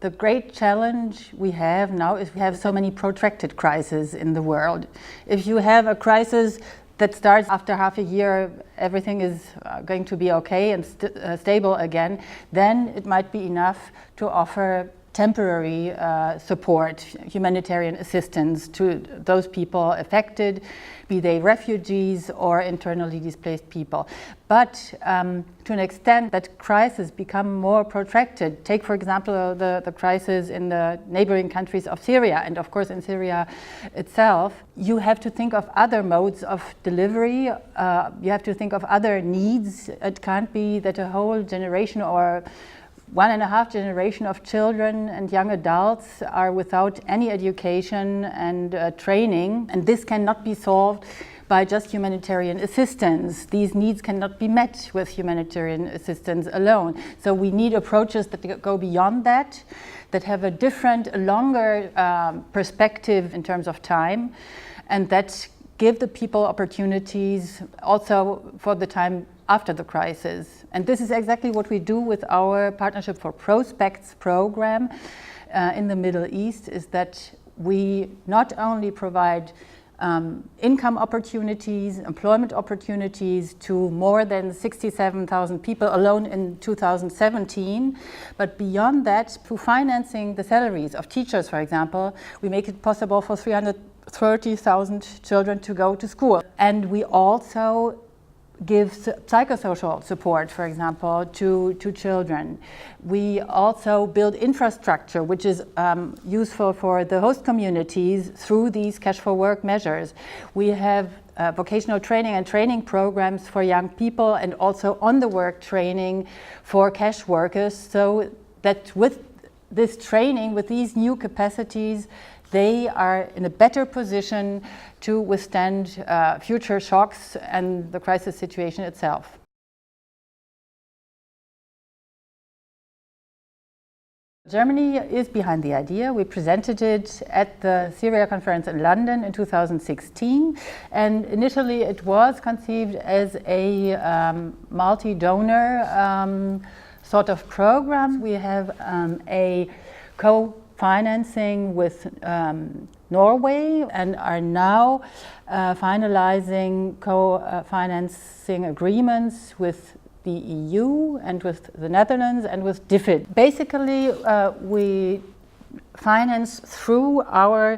The great challenge we have now is we have so many protracted crises in the world. If you have a crisis that starts after half a year, everything is going to be okay and stable again, then it might be enough to offer temporary support, humanitarian assistance to those people affected, be they refugees or internally displaced people. But to an extent that crises become more protracted. Take, for example, the crisis in the neighboring countries of Syria, and of course in Syria itself. You have to think of other modes of delivery. You have to think of other needs. It can't be that a whole generation or 1.5 generation of children and young adults are without any education and training, and this cannot be solved by just humanitarian assistance. These needs cannot be met with humanitarian assistance alone. So we need approaches that go beyond that, that have a different, a longer perspective in terms of time, and that give the people opportunities also for the time after the crisis. And this is exactly what we do with our Partnership for Prospects program in the Middle East, is that we not only provide income opportunities, employment opportunities to more than 67,000 people alone in 2017, but beyond that, through financing the salaries of teachers, for example, we make it possible for 330,000 children to go to school. And we also give psychosocial support, for example, to children. We also build infrastructure, which is useful for the host communities through these Cash for Work measures. We have vocational training and training programs for young people, and also on-the-work training for cash workers, so that with this training, with these new capacities, they are in a better position to withstand future shocks and the crisis situation itself. Germany is behind the idea. We presented it at the Syria conference in London in 2016, and initially it was conceived as a multi-donor sort of program. We have a co-financing with Norway, and are now finalizing co-financing agreements with the EU and with the Netherlands and with DFID. Basically, we finance through our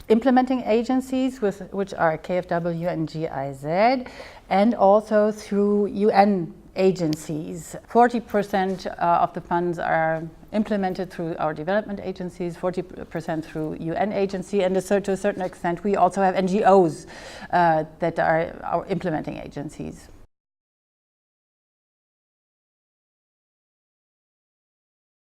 implementing agencies, which are KfW and GIZ, and also through UN agencies. 40% of the funds are implemented through our development agencies, 40% through UN agency, and to a certain extent we also have NGOs that are our implementing agencies.